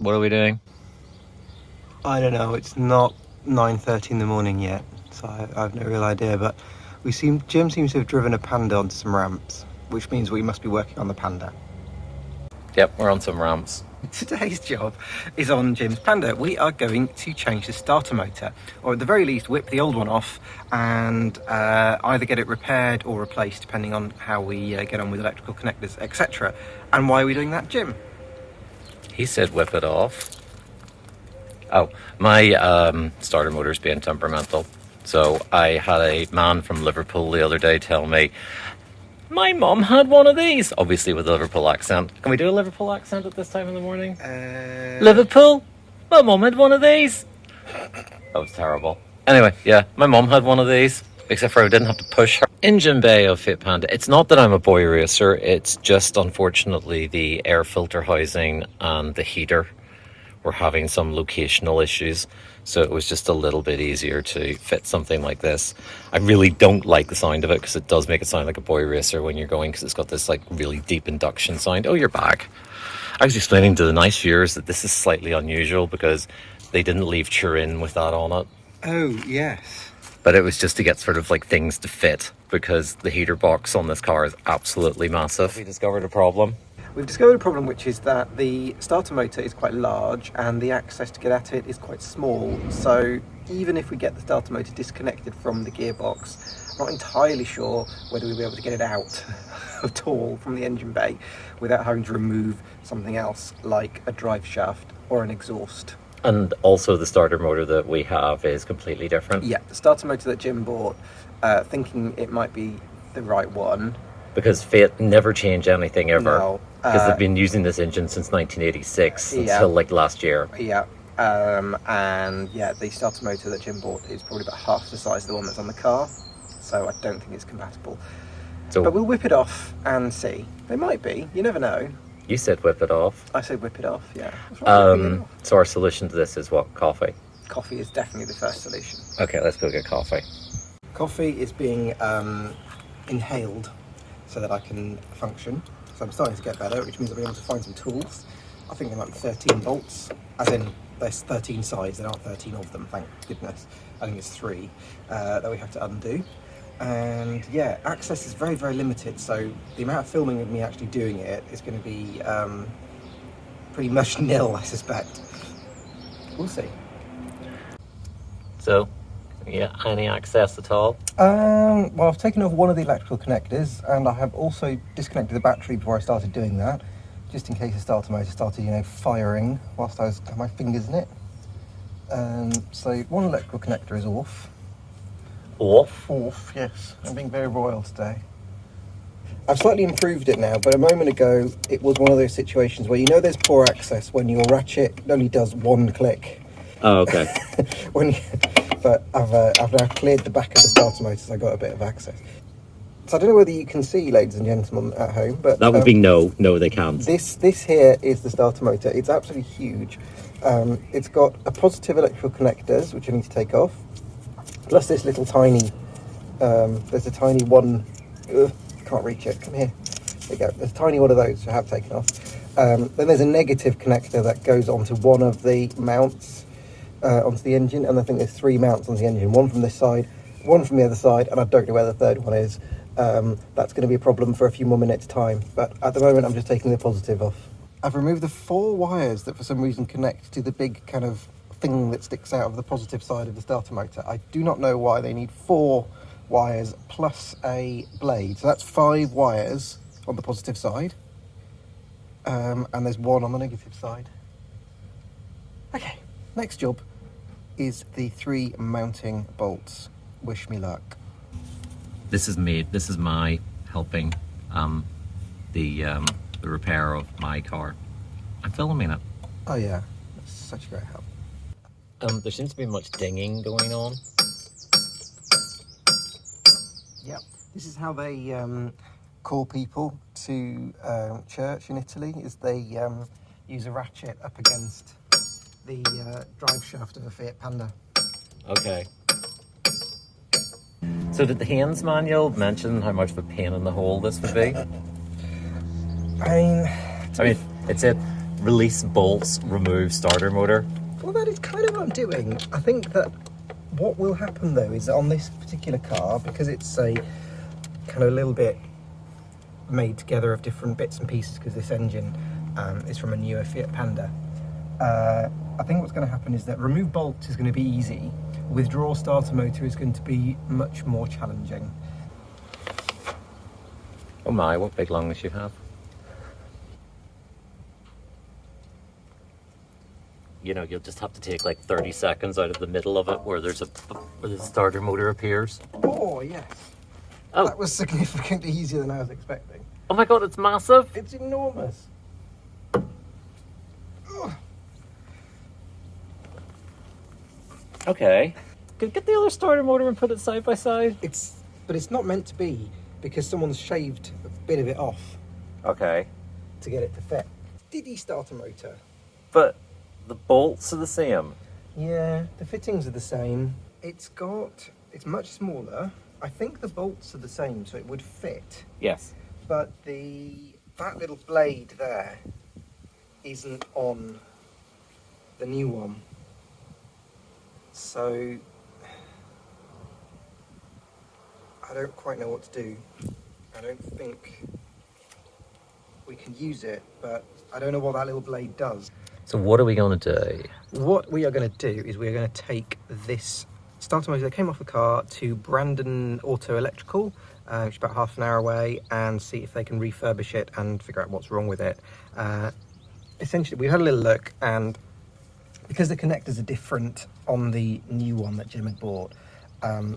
What are we doing? I don't know, it's not 9:30 in the morning yet, so I have no real idea, but Jim seems to have driven a Panda onto some ramps, which means we must be working on the Panda. Yep, we're on some ramps. Today's job is on Jim's Panda. We are going to change the starter motor, or at the very least whip the old one off and either get it repaired or replaced, depending on how we get on with electrical connectors, etc. And why are we doing that, Jim? He said whip it off. Oh, my starter motor's being temperamental. So I had a man from Liverpool the other day tell me, my mum had one of these, obviously with a Liverpool accent. Can we do a Liverpool accent at this time in the morning? Liverpool? My mum had one of these. That was terrible. Anyway, yeah, my mum had one of these, except for I didn't have to push her. Engine bay of Fiat Panda. It's not that I'm a boy racer, it's just unfortunately the air filter housing and the heater were having some locational issues, so it was just a little bit easier to fit something like this. I really don't like the sound of it because it does make it sound like a boy racer when you're going, because it's got this like really deep induction sound. Oh, you're back. I was explaining to the nice viewers that this is slightly unusual because they didn't leave Turin with that on it. Oh, yes. But it was just to get sort of like things to fit, because the heater box on this car is absolutely massive. We discovered a problem. We've discovered a problem, which is that the starter motor is quite large and the access to get at it is quite small. So even if we get the starter motor disconnected from the gearbox, I'm not entirely sure whether we'll be able to get it out at all from the engine bay without having to remove something else like a drive shaft or an exhaust. And also the starter motor that we have is completely different. Yeah, the starter motor that Jim bought, thinking it might be the right one. Because Fiat never changed anything ever. No. Because they've been using this engine since 1986 until like last year. Yeah, and yeah, the starter motor that Jim bought is probably about half the size of the one that's on the car, so I don't think it's compatible. So, but we'll whip it off and see. It might be, you never know. You said whip it off. I said whip it off, yeah. Off? So our solution to this is what? Coffee? Coffee is definitely the first solution. Okay, let's go get coffee. Coffee is being inhaled so that I can function. So I'm starting to get better, which means I'll be able to find some tools. I think there might be 13 bolts, as in there's 13 sides, there aren't 13 of them, thank goodness. I think it's 3 that we have to undo. And yeah, access is very, very limited, so the amount of filming of me actually doing it is going to be pretty much nil, I suspect. We'll see. So, yeah, any access at all? Well, I've taken off one of the electrical connectors, and I have also disconnected the battery before I started doing that, just in case the starter motor started, firing whilst I had my fingers in it. So one electrical connector is off. Off? Off, yes. I'm being very royal today. I've slightly improved it now, but a moment ago it was one of those situations where there's poor access when your ratchet only does one click. Oh, okay. But I've now cleared the back of the starter motor, so I got a bit of access. So I don't know whether you can see, ladies and gentlemen at home, but that would be no, they can't. This here is the starter motor. It's absolutely huge. It's got a positive electrical connectors, which I need to take off, plus this little tiny. There's a tiny one. Can't reach it. Come here. There you go. There's a tiny one of those which I have taken off. Then there's a negative connector that goes onto one of the mounts. Onto the engine, and I think there's 3 mounts on the engine, one from this side, one from the other side, and I don't know where the third one is. That's going to be a problem for a few more minutes time, but at the moment I'm just taking the positive off. I've removed the 4 wires that for some reason connect to the big kind of thing that sticks out of the positive side of the starter motor. I do not know why they need 4 wires plus a blade, so that's 5 wires on the positive side, and there's 1 on the negative side. Okay, next job is the 3 mounting bolts. Wish me luck. This is my helping the repair of my car. I'm filming it. Oh yeah, that's such a great help. There seems to be much dinging going on. Yep, this is how they call people to church in Italy, is they use a ratchet up against the drive shaft of a Fiat Panda. Okay. So did the Haynes manual mention how much of a pain in the hole this would be? I mean, it's it. release bolts, remove starter motor. Well, that is kind of what I'm doing. I think that what will happen though is that on this particular car, because it's a kind of a little bit made together of different bits and pieces, because this engine is from a newer Fiat Panda, I think what's going to happen is that remove bolts is going to be easy. Withdraw starter motor is going to be much more challenging. Oh my, what big lungs you have. You know, you'll just have to take like 30 seconds out of the middle of it where there's where the starter motor appears. Oh, yes. Oh. That was significantly easier than I was expecting. Oh my god, it's massive. It's enormous. Okay. Get the other starter motor and put it side by side. But it's not meant to be, because someone's shaved a bit of it off Okay. to get it to fit. Diddy starter motor. But the bolts are the same. Yeah, the fittings are the same. It's much smaller. I think the bolts are the same, so it would fit. Yes. But that little blade there isn't on the new one. So I don't quite know what to do. I don't think we can use it, but I don't know what that little blade does. So what are we going to do? What we are going to do is we're going to take this starter motor that came off the car to Brandon Auto Electrical, which is about half an hour away, and see if they can refurbish it and figure out what's wrong with it. Essentially, we had a little look, and because the connectors are different on the new one that Jim had bought,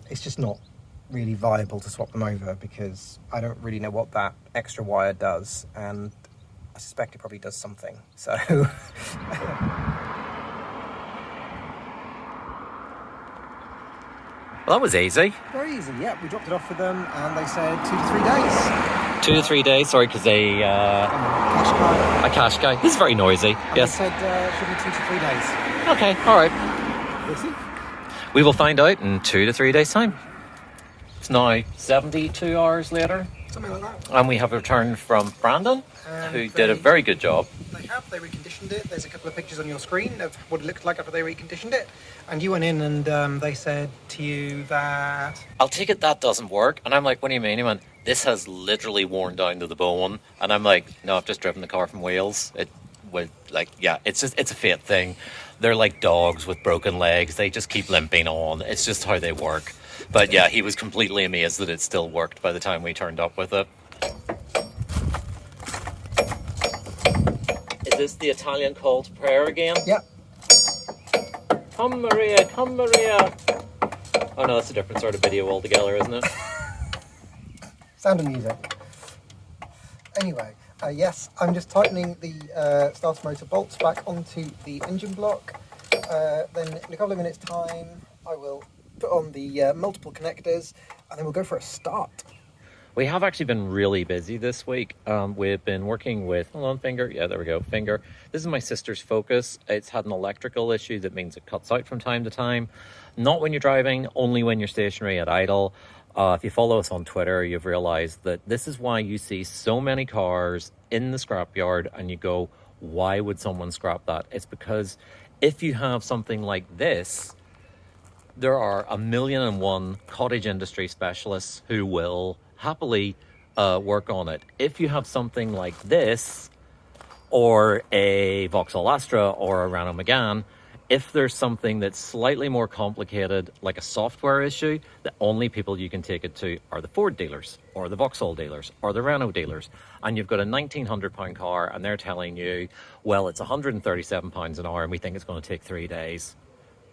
it's just not really viable to swap them over, because I don't really know what that extra wire does, and I suspect it probably does something. So Well, that was easy. very easy. Yeah, we dropped it off with them, and they said 2 to 3 days. 2 to 3 days, sorry, because they Cash card. a cash guy. This is very noisy. And Yes. they said should be 2 to 3 days. Okay, all right. We'll see. We will find out in 2 to 3 days' time. It's now 72 hours later, Something like that. and we have returned from Brandon, And who did a very good job. They reconditioned it. There's a couple of pictures on your screen of what it looked like after they reconditioned it. And you went in and they said to you that... I'll take it that doesn't work. And I'm like, what do you mean? He went, this has literally worn down to the bone. And I'm like, no, I've just driven the car from Wales. It would, like, yeah, it's a Fiat thing. They're like dogs with broken legs. They just keep limping on. It's just how they work. But yeah, he was completely amazed that it still worked by the time we turned up with it. Is this the Italian call to prayer again? Yep. Come Maria, come Maria. Oh no, that's a different sort of video altogether, isn't it? Sound of music. Anyway, yes, I'm just tightening the starter motor bolts back onto the engine block. Then in a couple of minutes' time, I will put on the multiple connectors, and then we'll go for a start. We have actually been really busy this week. We've been working with, hold on, Finger. Yeah, there we go, Finger. This is my sister's Focus. It's had an electrical issue that means it cuts out from time to time. Not when you're driving, only when you're stationary at idle. If you follow us on Twitter, you've realized that this is why you see so many cars in the scrapyard and you go, why would someone scrap that? It's because if you have something like this, there are 1,000,001 cottage industry specialists who will happily work on it. If you have something like this, or a Vauxhall Astra or a Renault Megane, if there's something that's slightly more complicated, like a software issue, the only people you can take it to are the Ford dealers, or the Vauxhall dealers, or the Renault dealers. And you've got a £1,900 car, and they're telling you, well, it's £137 an hour, and we think it's going to take 3 days.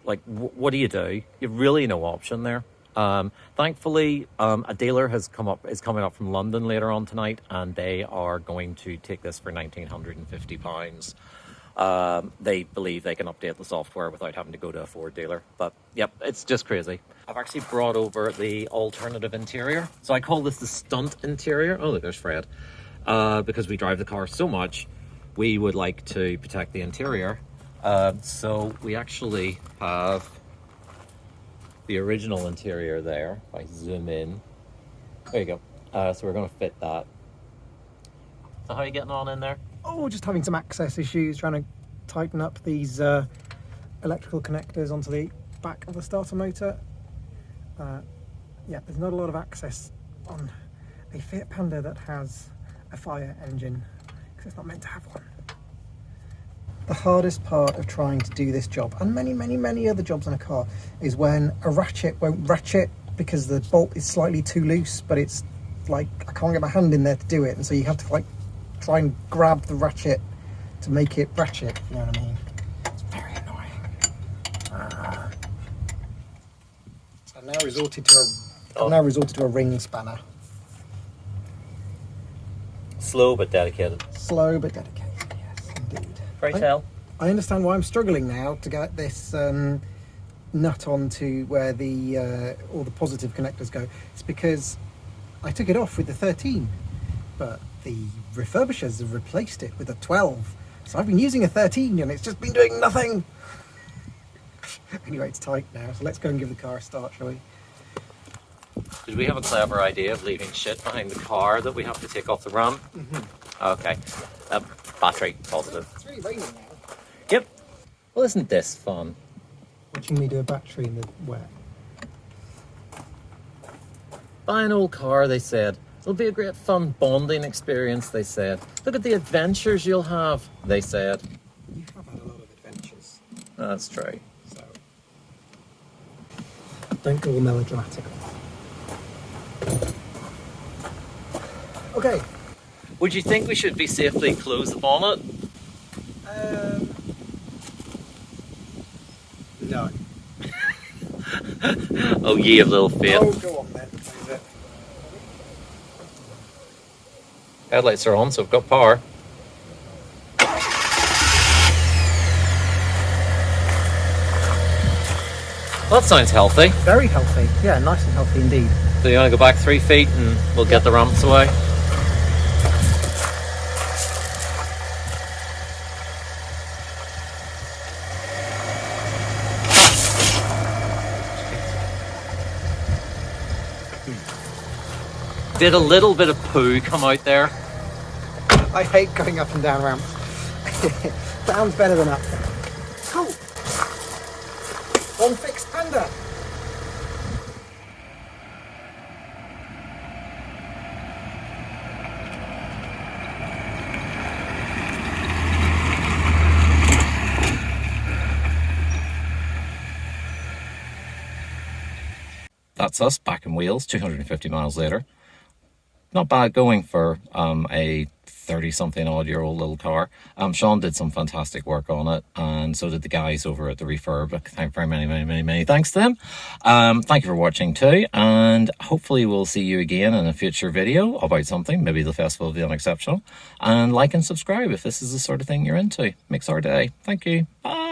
Like, what do? You've really no option there. Thankfully, a dealer is coming up from London later on tonight, and they are going to take this for £1,950. They believe they can update the software without having to go to a Ford dealer. But yep, it's just crazy. I've actually brought over the alternative interior. So I call this the stunt interior. Oh, look, there's Fred. Because we drive the car so much, we would like to protect the interior. So we actually have the original interior there. If I zoom in, there you go. So we're going to fit that. So how are you getting on in there? just having some access issues, trying to tighten up these electrical connectors onto the back of the starter motor. Yeah, there's not a lot of access on a Fiat Panda that has a fire engine, because it's not meant to have one. The hardest part of trying to do this job, and many other jobs on a car, is when a ratchet won't ratchet because the bolt is slightly too loose, but it's like I can't get my hand in there to do it, and so you have to like try and grab the ratchet to make it ratchet, if you know what I mean. It's very annoying. So I've now resorted to a ring spanner. Slow but dedicated. Slow but dedicated, yes, indeed. Pray tell. I understand why I'm struggling now to get this nut onto where the all the positive connectors go. It's because I took it off with the 13, but the refurbishers have replaced it with a 12. So I've been using a 13 and it's just been doing nothing. Anyway, it's tight now, so let's go and give the car a start, shall we? Did we have a clever idea of leaving shit behind the car that we have to take off the ramp? Mm-hmm. Okay. Battery, positive. It's really raining now. Yep. Well, isn't this fun? Watching me do a battery in the wet. Buy an old car, they said. It'll be a great fun bonding experience, they said. Look at the adventures you'll have, they said. You have had a lot of adventures. That's true. So don't go all melodramatic. Okay. Would you think we should be safely close the bonnet? No. Oh, ye of little faith. Oh, go on then. Is it? Headlights are on, so I've got power. Well, that sounds healthy. Very healthy. Yeah, nice and healthy indeed. So you want to go back 3 feet and we'll get the ramps away? Did a little bit of poo come out there? I hate going up and down ramps. Down's better than up. Cool. One fixed Panda. That's us back in wheels 250 miles later. Not bad going for a 30-something odd year old little car. Sean did some fantastic work on it, and so did the guys over at the refurb. Thank very many thanks to them. Thank you for watching too, and hopefully we'll see you again in a future video about something, maybe the Festival of the Unexceptional. And like and subscribe if this is the sort of thing you're into. Makes our day. Thank you. Bye.